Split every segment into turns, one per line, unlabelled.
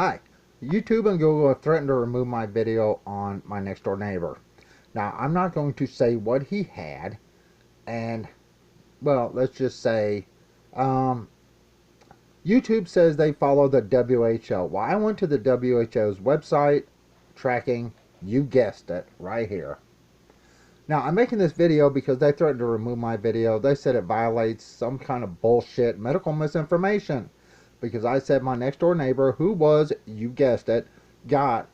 Hi, YouTube and Google have threatened to remove my video on my next door neighbor. Now, I'm not going to say what he had, and, well, let's just say, YouTube says they follow the WHO. Well, I went to the WHO's website, tracking, you guessed it, right here. Now, I'm making this video because they threatened to remove my video. They said it violates some kind of bullshit medical misinformation. Because I said my next door neighbor, who was, you guessed it,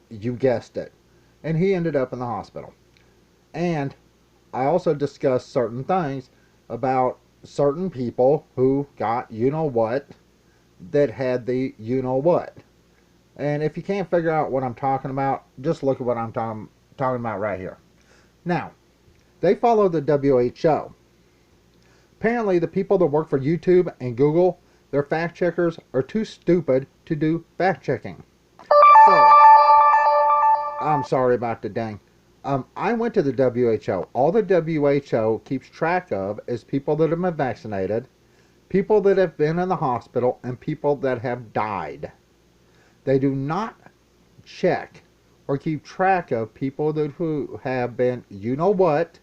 you guessed it. And he ended up in the hospital. And I also discussed certain things about certain people who got you-know-what that had the you-know-what. And if you can't figure out what I'm talking about, just look at what I'm talking about right here. Now, they follow the WHO. Apparently, the people that work for YouTube and Google, their fact checkers, are too stupid to do fact checking. So, I'm sorry about the dang. I went to the WHO. All the WHO keeps track of is people that have been vaccinated, people that have been in the hospital, and people that have died. They do not check or keep track of people who have been you-know-what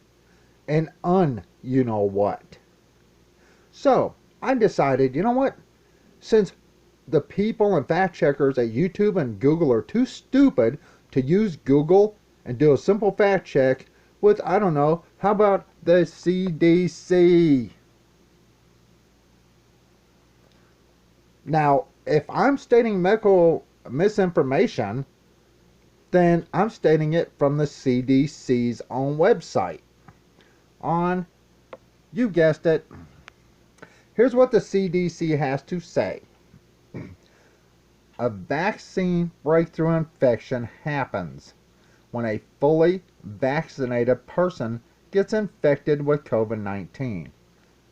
and un-you-know-what. So, I decided, you know what? Since the people and fact checkers at YouTube and Google are too stupid to use Google and do a simple fact check with, I don't know, how about the CDC? Now, if I'm stating medical misinformation, then I'm stating it from the CDC's own website. You guessed it. Here's what the CDC has to say. A vaccine breakthrough infection happens when a fully vaccinated person gets infected with COVID-19.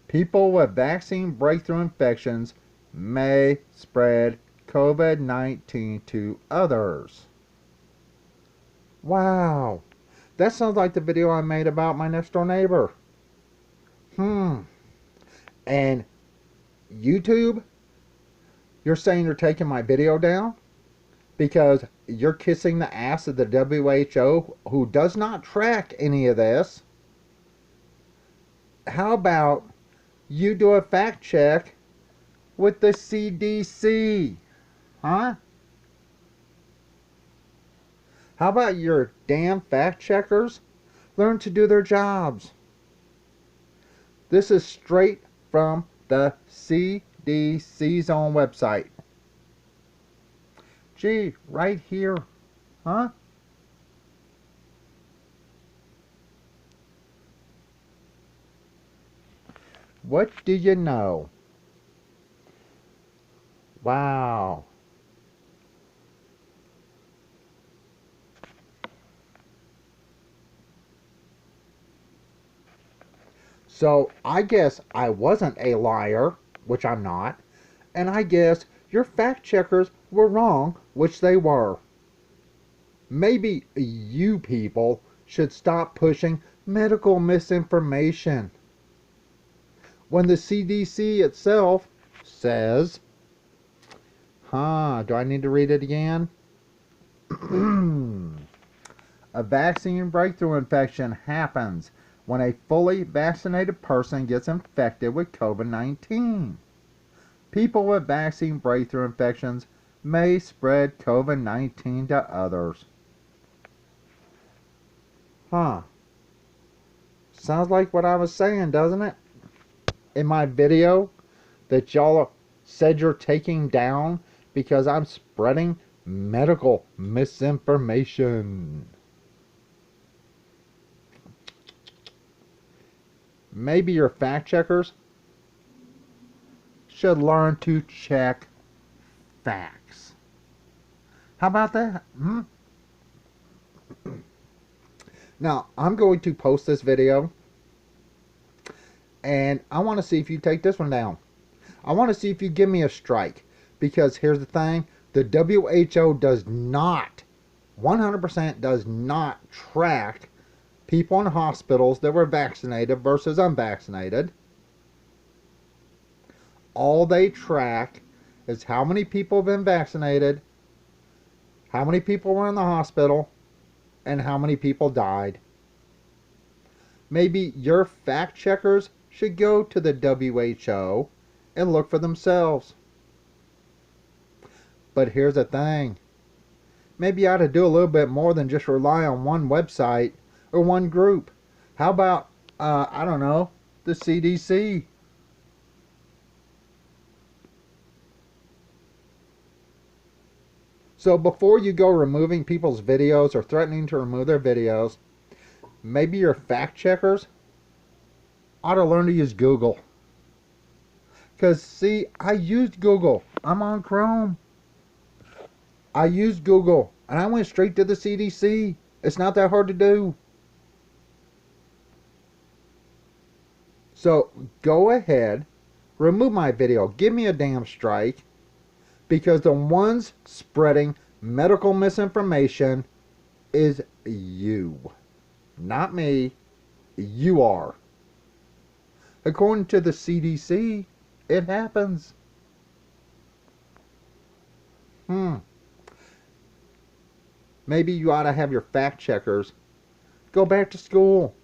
People with vaccine breakthrough infections may spread COVID-19 to others. Wow. That sounds like the video I made about my next door neighbor. And YouTube, you're saying you're taking my video down because you're kissing the ass of the WHO, who does not track any of this. How about you do a fact check with the CDC? Huh? How about your damn fact checkers learn to do their jobs? This is straight from the CDC's own website. Gee, right here. Huh? What do you know? Wow. So, I guess I wasn't a liar, which I'm not, and I guess your fact checkers were wrong, which they were. Maybe you people should stop pushing medical misinformation when the CDC itself says, do I need to read it again? A vaccine breakthrough infection happens when a fully vaccinated person gets infected with COVID-19. People with vaccine breakthrough infections may spread COVID-19 to others. Sounds like what I was saying, doesn't it? In my video that y'all said you're taking down because I'm spreading medical misinformation. Maybe your fact checkers should learn to check facts. How about that? Now, I'm going to post this video, and I want to see if you take this one down. I want to see if you give me a strike, because here's the thing, the WHO does not, 100% does not track people in hospitals that were vaccinated versus unvaccinated. All they track is how many people have been vaccinated how many people were in the hospital, and how many people died. Maybe your fact checkers should go to the WHO and look for themselves. But here's the thing. Maybe you ought to do a little bit more than just rely on one website or one group. How about, I don't know, the CDC? So before you go removing people's videos or threatening to remove their videos, maybe your fact checkers ought to learn to use Google. Because, see, I used Google. I'm on Chrome. I used Google, and I went straight to the CDC. It's not that hard to do. So, go ahead, remove my video. Give me a damn strike. Because the ones spreading medical misinformation is you. Not me. You are. According to the CDC, it happens. Maybe you ought to have your fact checkers go back to school.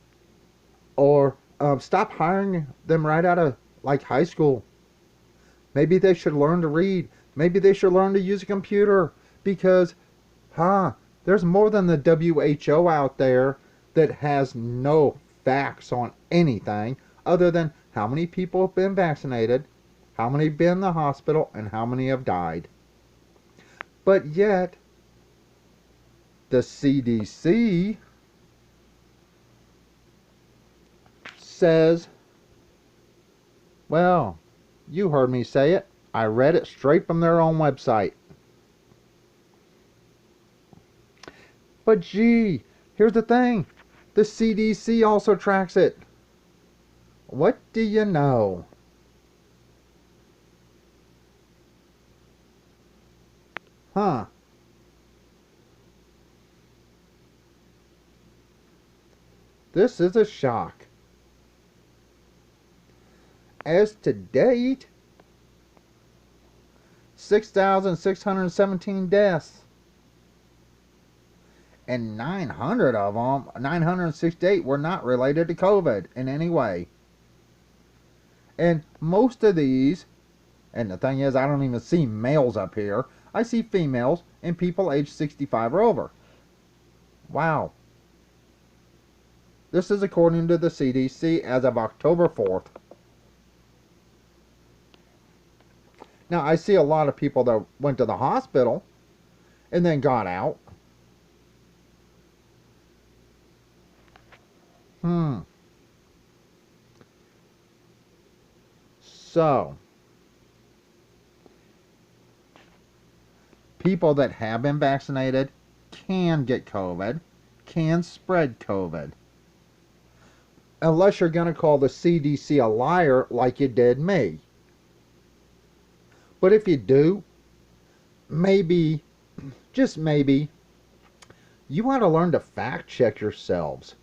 Or stop hiring them right out of like high school. Maybe they should learn to read. Maybe they should learn to use a computer. Because, there's more than the WHO out there that has no facts on anything other than how many people have been vaccinated, how many have been in the hospital, and how many have died. But yet, the CDC says, well, you heard me say it. I read it straight from their own website. But gee, here's the thing. The CDC also tracks it. What do you know? This is a shock. As to date, 6,617 deaths. And 900 of them, 968, were not related to COVID in any way. And most of these, and the thing is, I don't even see males up here. I see females and people aged 65 or over. Wow. This is according to the CDC as of October 4th. Now, I see a lot of people that went to the hospital and then got out. So, people that have been vaccinated can get COVID, can spread COVID. Unless you're going to call the CDC a liar like you did me. But if you do, maybe, just maybe, you want to learn to fact check yourselves.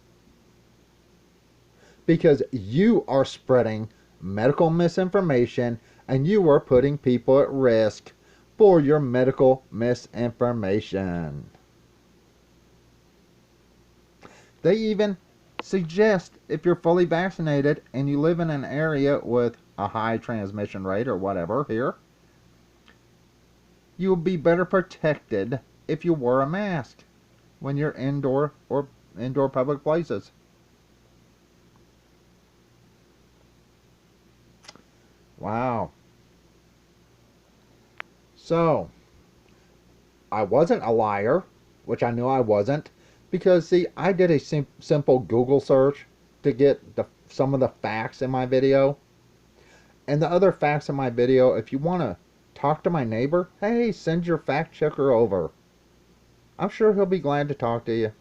Because you are spreading medical misinformation and you are putting people at risk for your medical misinformation. They even suggest if you're fully vaccinated and you live in an area with a high transmission rate or whatever here, you'll be better protected if you wear a mask when you're indoor or indoor public places. Wow. So, I wasn't a liar, which I knew I wasn't, because see, I did a simple Google search to get some of the facts in my video. And the other facts in my video, if you want to talk to my neighbor, hey, send your fact checker over. I'm sure he'll be glad to talk to you.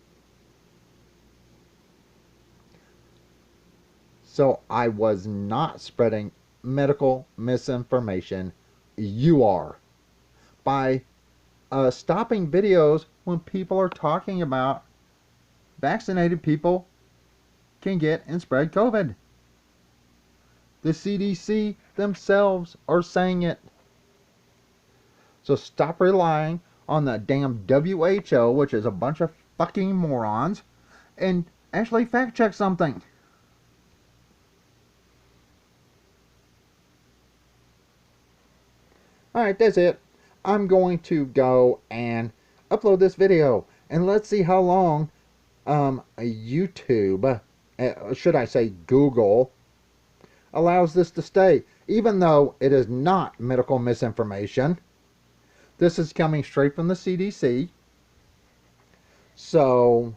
So I was not spreading medical misinformation. You are. By stopping videos when people are talking about vaccinated people can get and spread COVID. The CDC themselves are saying it. So stop relying on the damn WHO, which is a bunch of fucking morons, and actually fact check something. Alright, that's it. I'm going to go and upload this video, and let's see how long YouTube, should I say Google, allows this to stay. Even though it is not medical misinformation, this is coming straight from the CDC. So,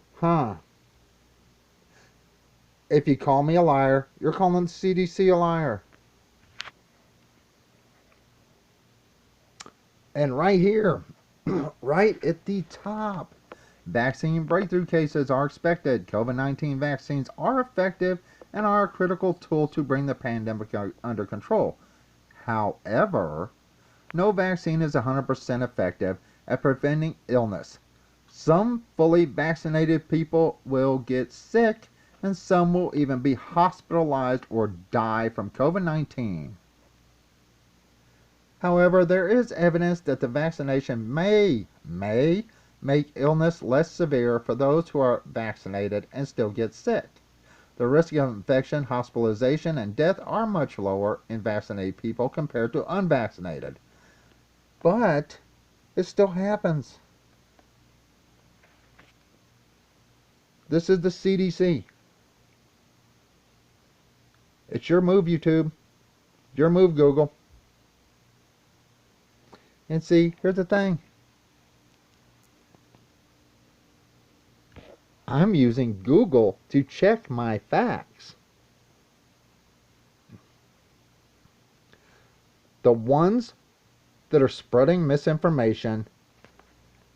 if you call me a liar, you're calling the CDC a liar. And right here, right at the top, vaccine breakthrough cases are expected. COVID-19 vaccines are effective and are a critical tool to bring the pandemic under control. However, no vaccine is 100% effective at preventing illness. Some fully vaccinated people will get sick, and some will even be hospitalized or die from COVID-19. However, there is evidence that the vaccination may make illness less severe for those who are vaccinated and still get sick. The risk of infection, hospitalization, and death are much lower in vaccinated people compared to unvaccinated. But it still happens. This is the CDC. It's your move, YouTube. Your move, Google. And see, here's the thing. I'm using Google to check my facts. The ones that are spreading misinformation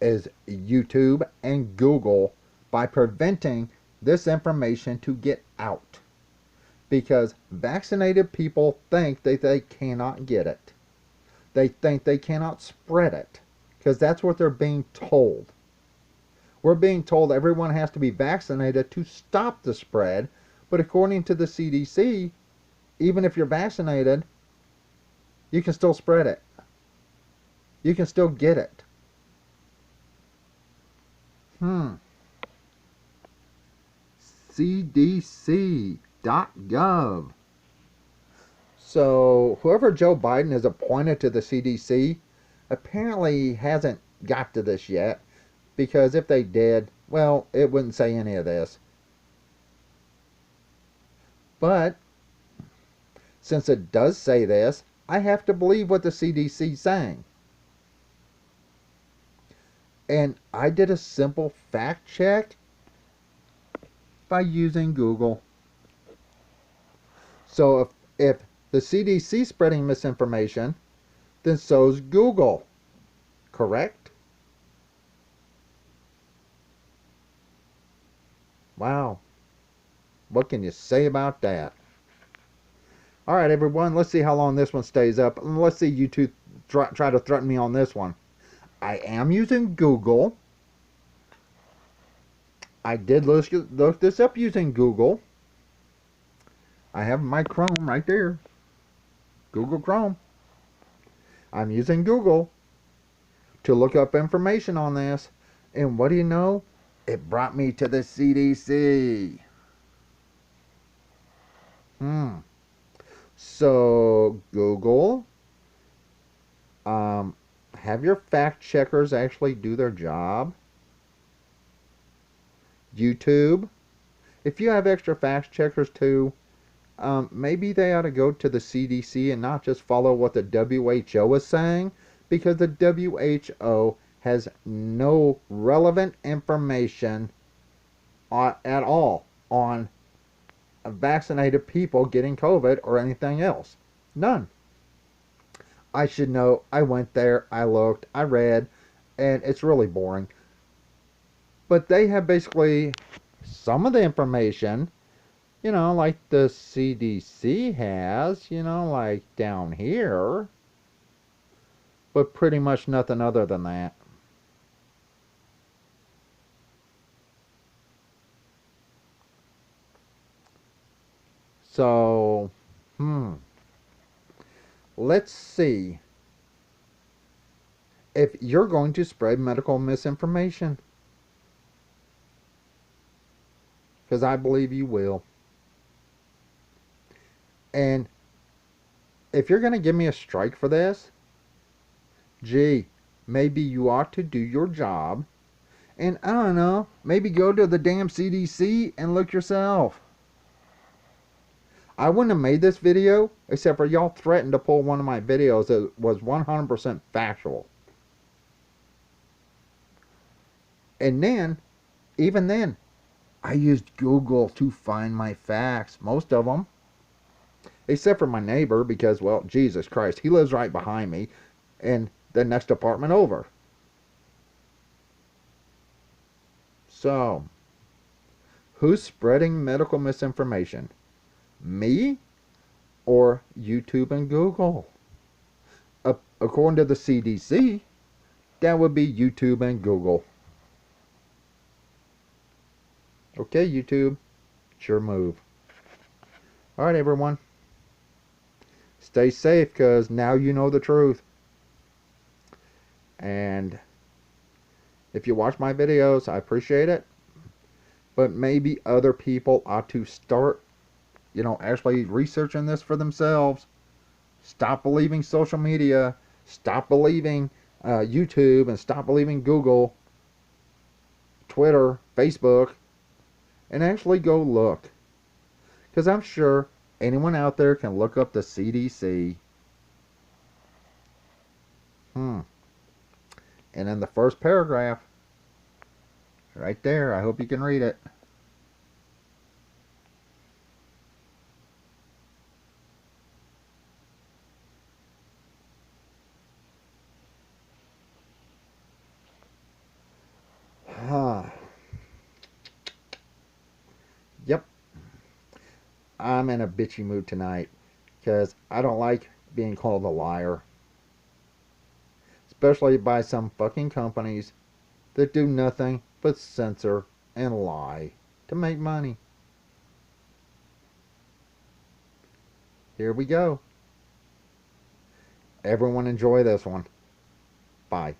is YouTube and Google by preventing this information to get out. Because vaccinated people think that they cannot get it. They think they cannot spread it. Because that's what they're being told. We're being told everyone has to be vaccinated to stop the spread. But according to the CDC, even if you're vaccinated, you can still spread it. You can still get it. CDC.gov. So, whoever Joe Biden has appointed to the CDC apparently hasn't got to this yet. Because if they did, well, it wouldn't say any of this. But, since it does say this, I have to believe what the CDC is saying. And I did a simple fact check by using Google. So if the CDC is spreading misinformation, then so's Google. Correct? Wow. What can you say about that? Alright, everyone. Let's see how long this one stays up. Let's see you two try to threaten me on this one. I am using Google. I did look this up using Google. I have my Chrome right there. Google Chrome. I'm using Google to look up information on this. And what do you know? It brought me to the CDC. So, Google, have your fact checkers actually do their job. YouTube, if you have extra fact checkers too, maybe they ought to go to the CDC and not just follow what the WHO is saying, because the WHO has no relevant information at all on vaccinated people getting COVID or anything else. None. I should know. I went there, I looked, I read, and it's really boring. But they have basically some of the information, like the CDC has, like down here, but pretty much nothing other than that. So, let's see. if you're going to spread medical misinformation, because I believe you will. And if you're going to give me a strike for this, gee, maybe you ought to do your job. And I don't know, maybe go to the damn CDC and look yourself. I wouldn't have made this video except for y'all threatened to pull one of my videos that was 100% factual. And then, even then, I used Google to find my facts, most of them. Except for my neighbor because, well, Jesus Christ, he lives right behind me in the next apartment over. So, who's spreading medical misinformation? Me or YouTube and Google? According to the CDC, that would be YouTube and Google. Okay, YouTube, it's your move. Alright, everyone. Stay safe because now you know the truth. And if you watch my videos, I appreciate it. But maybe other people ought to start, actually researching this for themselves. Stop believing social media. Stop believing YouTube and stop believing Google, Twitter, Facebook, and actually go look. Because I'm sure anyone out there can look up the CDC. And in the first paragraph, right there, I hope you can read it. Yep. I'm in a bitchy mood tonight because I don't like being called a liar. Especially by some fucking companies that do nothing but censor and lie to make money. Here we go. Everyone enjoy this one. Bye.